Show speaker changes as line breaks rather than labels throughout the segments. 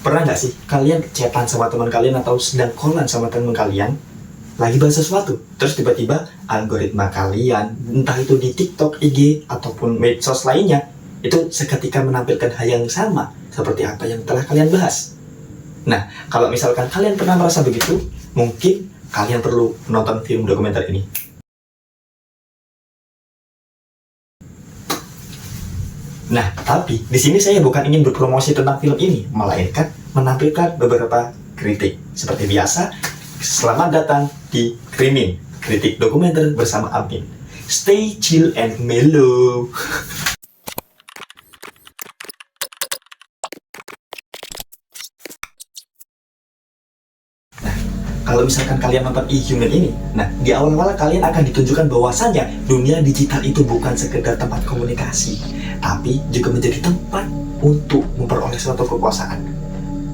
Pernah nggak sih kalian chatan sama teman kalian atau sedang callan sama teman kalian, lagi bahas sesuatu, terus tiba-tiba algoritma kalian, entah itu di TikTok, IG, ataupun medsos lainnya, itu seketika menampilkan hal yang sama seperti apa yang telah kalian bahas. Nah, kalau misalkan kalian pernah merasa begitu, mungkin kalian perlu menonton film dokumenter ini. Nah, tapi di sini saya bukan ingin berpromosi tentang film ini, melainkan menampilkan beberapa kritik. Seperti biasa, selamat datang di Krimin, kritik dokumenter bersama Amin. Stay chill and mellow. Kalau misalkan kalian nonton E-Human ini, nah di awal-awal kalian akan ditunjukkan bahwasannya dunia digital itu bukan sekedar tempat komunikasi, tapi juga menjadi tempat untuk memperoleh suatu kekuasaan.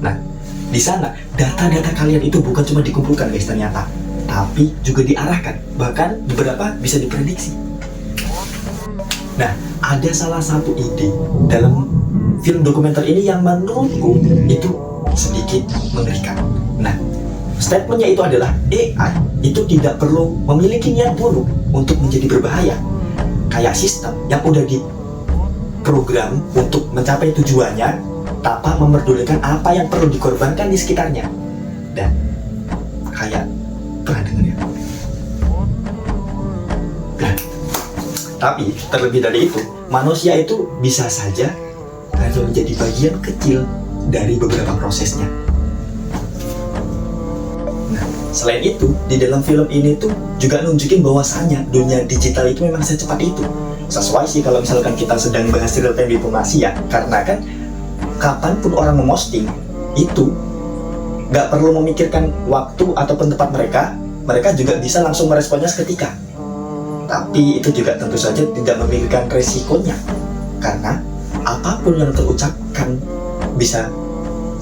Nah, di sana data-data kalian itu bukan cuma dikumpulkan guys ternyata, tapi juga diarahkan, bahkan beberapa bisa diprediksi. Nah, ada salah satu ide dalam film dokumenter ini yang menurutku itu sedikit mengerikan. Nah, statementnya itu adalah AI itu tidak perlu memiliki niat buruk untuk menjadi berbahaya. Kayak sistem yang udah diprogram untuk mencapai tujuannya tanpa memperdulikan apa yang perlu dikorbankan di sekitarnya. Dan kayak pernah dengar ya? Nah, tapi terlebih dari itu, manusia itu bisa saja hanya menjadi bagian kecil dari beberapa prosesnya. Selain itu, di dalam film ini tuh juga nunjukin bahwasannya dunia digital itu memang secepat itu. Sesuai sih kalau misalkan kita sedang bahas real time diplomasi ya, karena kan kapanpun orang memosting itu nggak perlu memikirkan waktu ataupun tempat mereka juga bisa langsung meresponnya seketika. Tapi itu juga tentu saja tidak memikirkan resikonya, karena apapun yang terucapkan bisa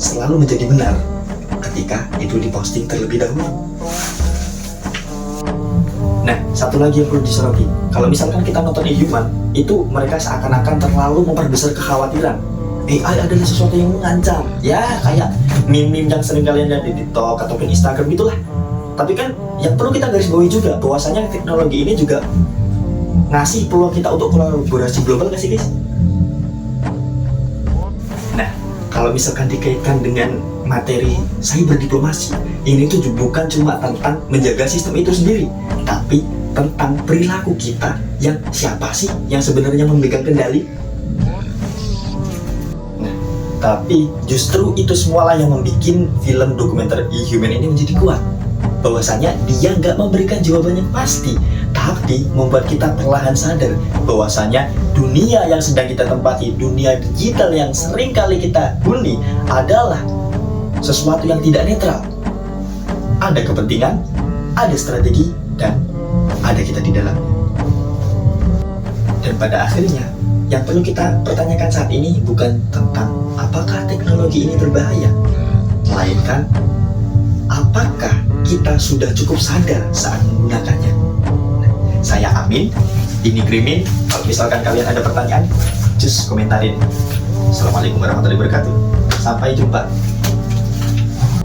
selalu menjadi benar ketika itu diposting terlebih dahulu. Nah, satu lagi yang perlu disoroti, kalau misalkan kita nonton E-Human, itu mereka seakan-akan terlalu memperbesar kekhawatiran AI adalah sesuatu yang mengancam. Ya, kayak meme-meme yang sering kalian lihat di TikTok ataupun Instagram itulah. Tapi kan yang perlu kita garis bawahi juga, bahwasanya teknologi ini juga ngasih peluang kita untuk kolaborasi global nggak sih guys? Nah, kalau misalkan dikaitkan dengan materi cyber diplomasi, ini tuh bukan cuma tentang menjaga sistem itu sendiri, tapi tentang perilaku kita yang siapa sih yang sebenarnya memegang kendali. Nah, tapi justru itu semualah yang membuat film dokumenter E-Human ini menjadi kuat. Bahwasanya dia nggak memberikan jawaban yang pasti, tapi membuat kita perlahan sadar bahwasanya dunia yang sedang kita tempati, dunia digital yang sering kali kita huni adalah sesuatu yang tidak netral. Ada kepentingan, ada strategi, dan ada kita di dalamnya. Dan pada akhirnya, yang perlu kita pertanyakan saat ini bukan tentang apakah teknologi ini berbahaya, melainkan apakah kita sudah cukup sadar saat menggunakannya. Saya Amin, ini Krimin. Kalau misalkan kalian ada pertanyaan, just komentarin. Assalamualaikum warahmatullahi wabarakatuh. Sampai jumpa.